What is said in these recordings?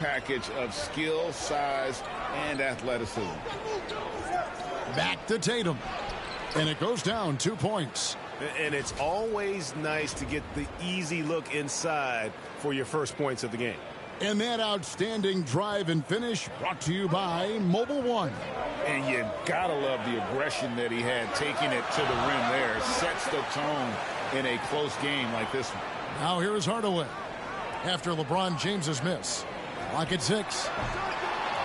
package of skill, size, and athleticism. Back to Tatum. And it goes down 2 points. And it's always nice to get the easy look inside for your first points of the game. And that outstanding drive and finish brought to you by Mobile One. And you gotta love the aggression that he had, taking it to the rim there. Sets the tone in a close game like this one. Now here is Hardaway. After LeBron James's miss. Clock at 6.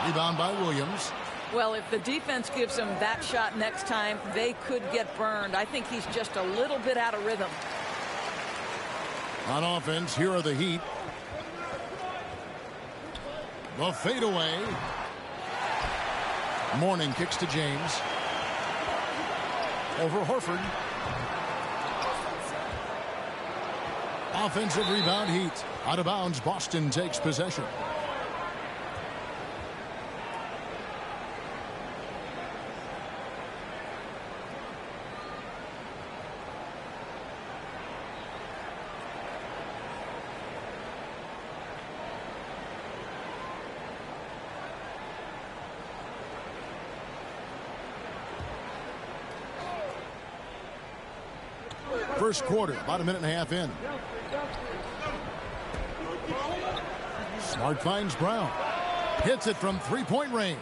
Rebound by Williams. Well, if the defense gives him that shot next time, they could get burned. I think he's just a little bit out of rhythm. On offense, here are the Heat. The fadeaway. Mourning kicks to James. Over Horford. Offensive rebound, Heat. Out of bounds, Boston takes possession. First quarter, about a minute and a half in. Smart finds Brown. Hits it from three-point range.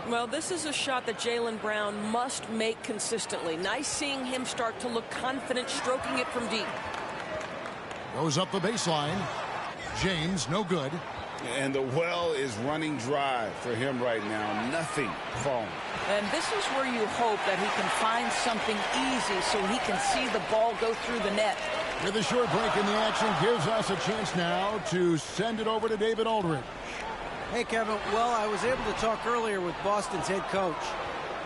Well, this is a shot that Jaylen Brown must make consistently. Nice seeing him start to look confident, stroking it from deep. Goes up the baseline. James, no good. And the well is running dry for him right now. Nothing falling. And this is where you hope that he can find something easy so he can see the ball go through the net. With a short break in the action, gives us a chance now to send it over to David Aldridge. Hey, Kevin. Well, I was able to talk earlier with Boston's head coach.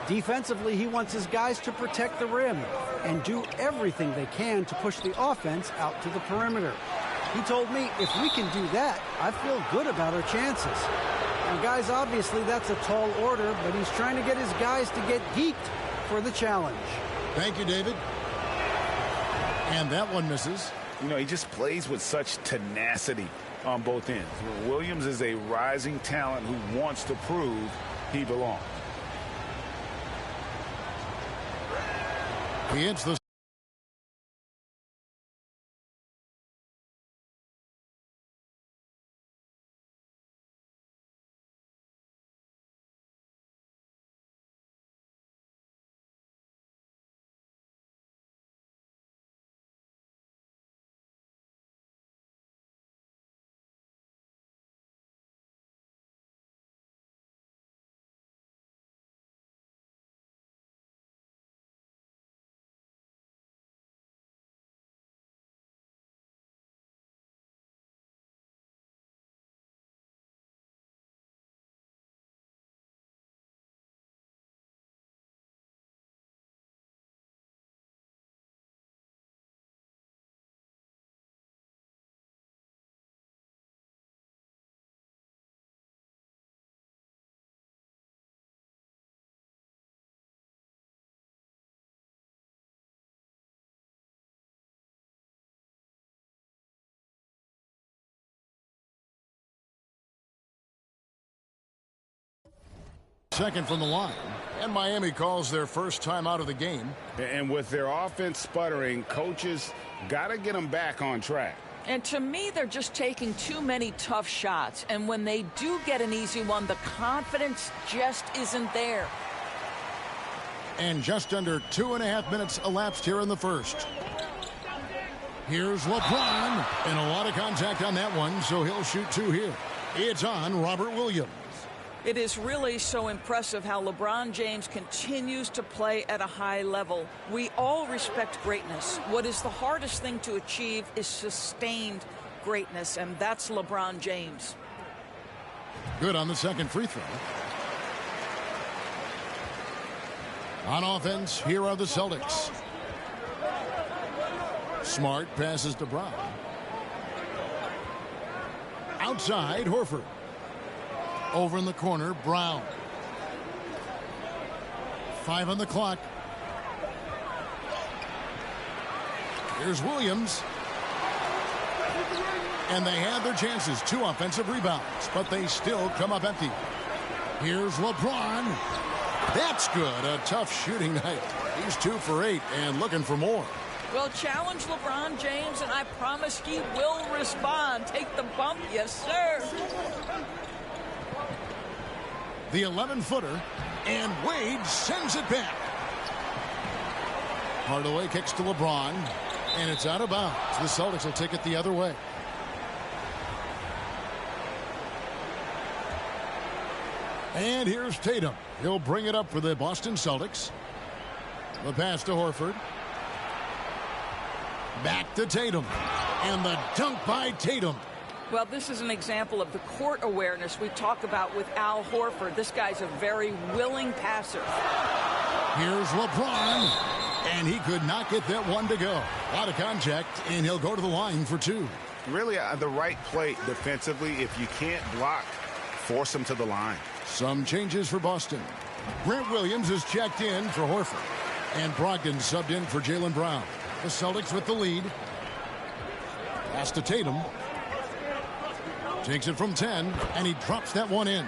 Defensively, he wants his guys to protect the rim and do everything they can to push the offense out to the perimeter. He told me if we can do that, I feel good about our chances. Now, guys, obviously that's a tall order, but he's trying to get his guys to get geeked for the challenge. Thank you, David. And that one misses. You know, he just plays with such tenacity on both ends. Williams is a rising talent who wants to prove he belongs. He hits the second from the line. And Miami calls their first time out of the game. And with their offense sputtering, coaches got to get them back on track. And to me, they're just taking too many tough shots. And when they do get an easy one, the confidence just isn't there. And just under 2.5 minutes elapsed here in the first. Here's LeBron. And a lot of contact on that one, so he'll shoot two here. It's on Robert Williams. It is really so impressive how LeBron James continues to play at a high level. We all respect greatness. What is the hardest thing to achieve is sustained greatness, and that's LeBron James. Good on the second free throw. On offense, here are the Celtics. Smart passes to Brown. Outside, Horford. Over in the corner, Brown. 5 on the clock. Here's Williams. And they had their chances, 2 offensive rebounds, but they still come up empty. Here's LeBron. That's good. A tough shooting night. He's 2 for 8 and looking for more. Well, challenge LeBron James, and I promise he will respond. Take the bump, yes, sir. The 11-footer, and Wade sends it back. Hardaway kicks to LeBron, and it's out of bounds. The Celtics will take it the other way. And here's Tatum. He'll bring it up for the Boston Celtics. The pass to Horford. Back to Tatum. And the dunk by Tatum. Well, this is an example of the court awareness we talk about with Al Horford. This guy's a very willing passer. Here's LeBron. And he could not get that one to go. A lot of contact, and he'll go to the line for 2. Really the right play defensively. If you can't block, force him to the line. Some changes for Boston. Grant Williams is checked in for Horford. And Brogdon subbed in for Jaylen Brown. The Celtics with the lead. Pass to Tatum. Takes it from 10, and he drops that one in.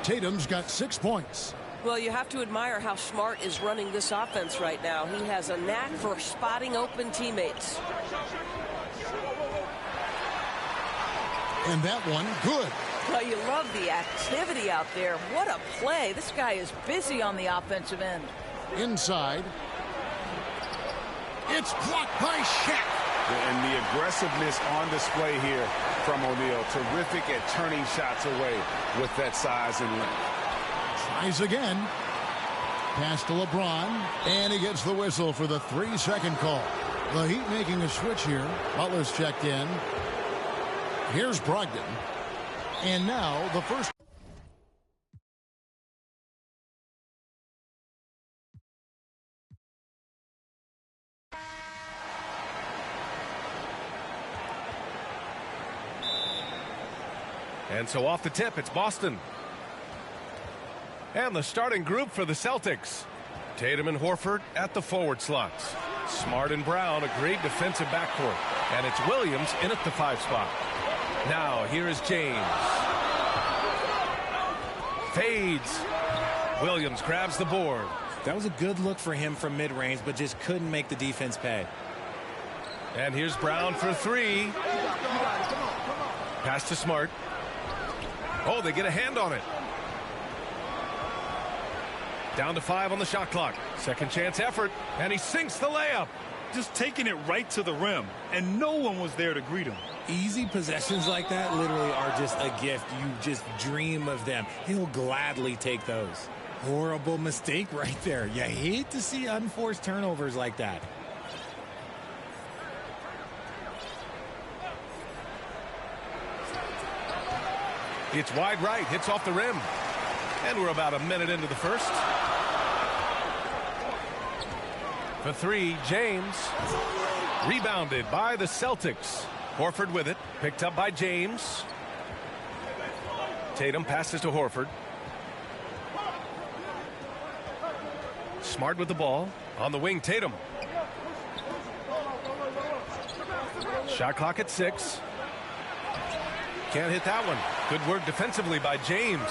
Tatum's got 6 points. Well, you have to admire how Smart is running this offense right now. He has a knack for spotting open teammates. And that one, good. Well, you love the activity out there. What a play. This guy is busy on the offensive end. Inside. It's blocked by Shaq. And the aggressiveness on display here from O'Neal. Terrific at turning shots away with that size and length. Tries again. Pass to LeBron. And he gets the whistle for the 3-second call. The Heat making a switch here. Butler's checked in. Here's Brogdon. And now the first. And so off the tip, it's Boston. And the starting group for the Celtics. Tatum and Horford at the forward slots. Smart and Brown, a great defensive backcourt. And it's Williams in at the 5 spot. Now, here is James. Fades. Williams grabs the board. That was a good look for him from mid-range, but just couldn't make the defense pay. And here's Brown for 3. Pass to Smart. Oh, they get a hand on it. Down to 5 on the shot clock. Second chance effort, and he sinks the layup. Just taking it right to the rim, and no one was there to greet him. Easy possessions like that literally are just a gift. You just dream of them. He'll gladly take those. Horrible mistake right there. You hate to see unforced turnovers like that. It's wide right, hits off the rim. And we're about a minute into the first. For 3, James. Rebounded by the Celtics. Horford with it, picked up by James. Tatum passes to Horford. Smart with the ball. On the wing, Tatum. Shot clock at 6. Can't hit that one. Good work defensively by James.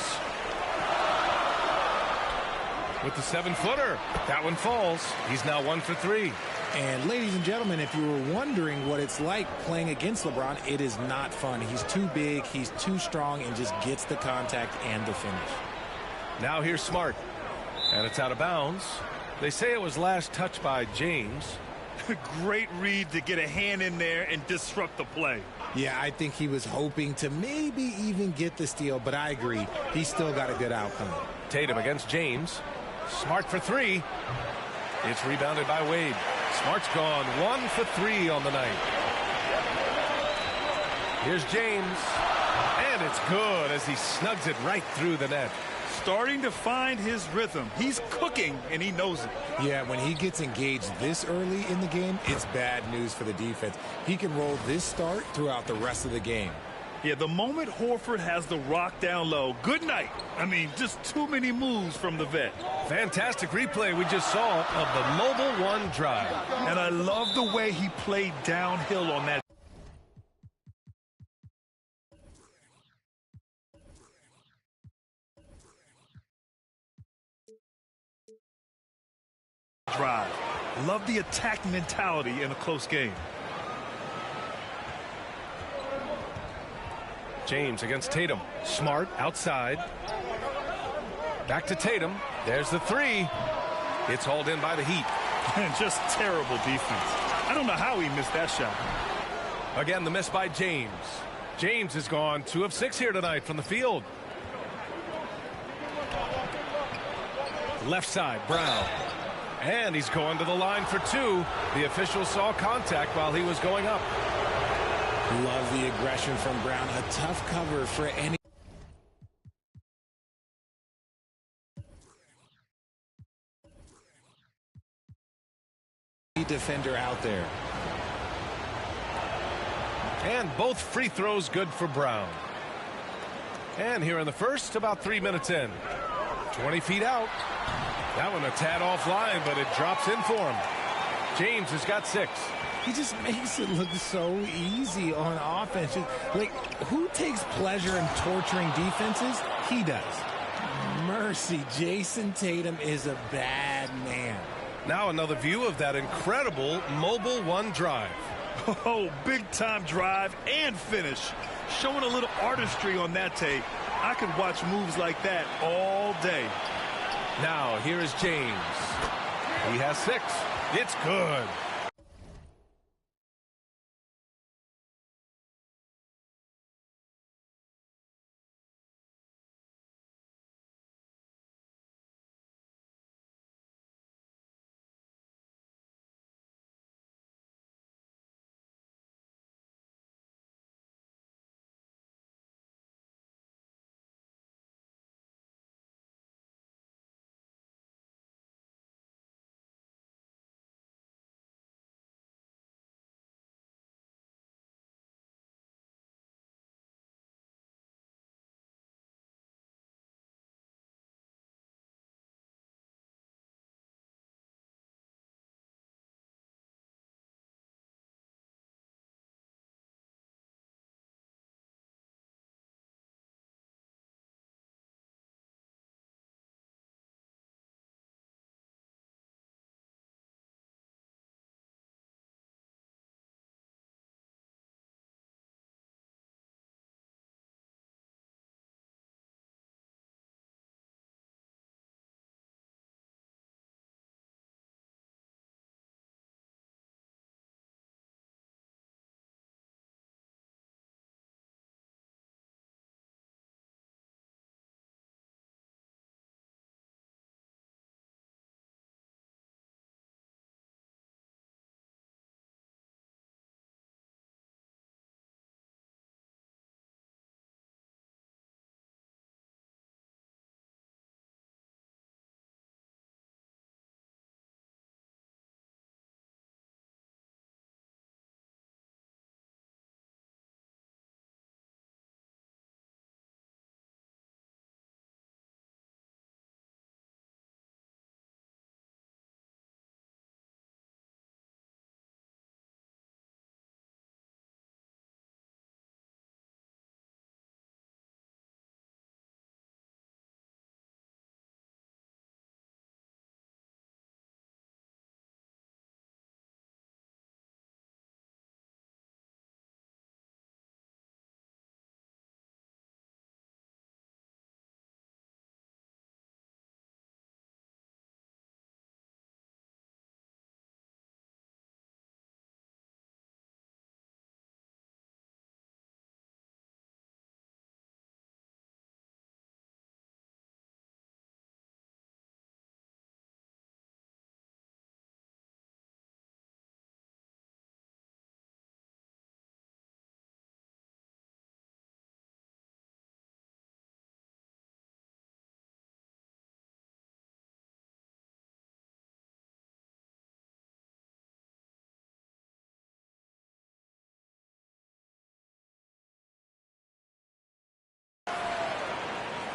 With the 7-footer. That one falls. He's now 1 for 3. And ladies and gentlemen, if you were wondering what it's like playing against LeBron, it is not fun. He's too big, he's too strong, and just gets the contact and the finish. Now here's Smart. And it's out of bounds. They say it was last touched by James. Great read to get a hand in there and disrupt the play. Yeah, I think he was hoping to maybe even get the steal, but I agree. He's still got a good outcome. Tatum against James. Smart for 3. It's rebounded by Wade. Smart's gone 1 for 3 on the night. Here's James. And it's good as he snugs it right through the net. Starting to find his rhythm. He's cooking, and he knows it. Yeah, when he gets engaged this early in the game, it's bad news for the defense. He can roll this start throughout the rest of the game. Yeah, the moment Horford has the rock down low, good night. I mean, just too many moves from the vet. Fantastic replay we just saw of the Mobile One drive. And I love the way he played downhill on that. drive. Love the attack mentality in a close game. James against Tatum. Smart outside. Back to Tatum. There's the three. It's hauled in by the Heat. And just terrible defense. I don't know how he missed that shot. Again, the miss by James. James has gone 2 of 6 here tonight from the field. Left side, Brown. And he's going to the line for 2. The official saw contact while he was going up. Love the aggression from Brown. A tough cover for any defender out there. And both free throws good for Brown. And here in the first, about 3 minutes in. 20 feet out. That one a tad offline, but it drops in for him. James has got 6. He just makes it look so easy on offense. Like, who takes pleasure in torturing defenses? He does. Mercy, Jason Tatum is a bad man. Now another view of that incredible mobile one drive. Oh, big-time drive and finish. Showing a little artistry on that tape. I could watch moves like that all day. Now, here is James. He has 6. It's good.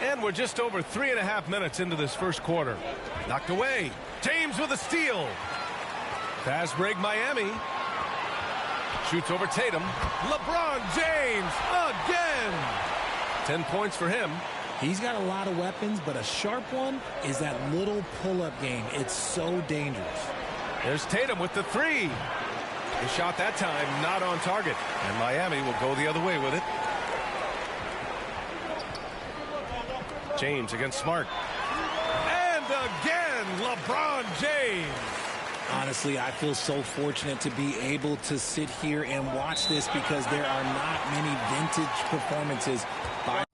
And we're just over 3.5 minutes into this first quarter. Knocked away. James with a steal. Fast break Miami. Shoots over Tatum. LeBron James again. 10 points for him. He's got a lot of weapons, but a sharp one is that little pull-up game. It's so dangerous. There's Tatum with the three. The shot that time not on target, and Miami will go the other way with it. James against Smart. And again, LeBron James. Honestly, I feel so fortunate to be able to sit here and watch this because there are not many vintage performances by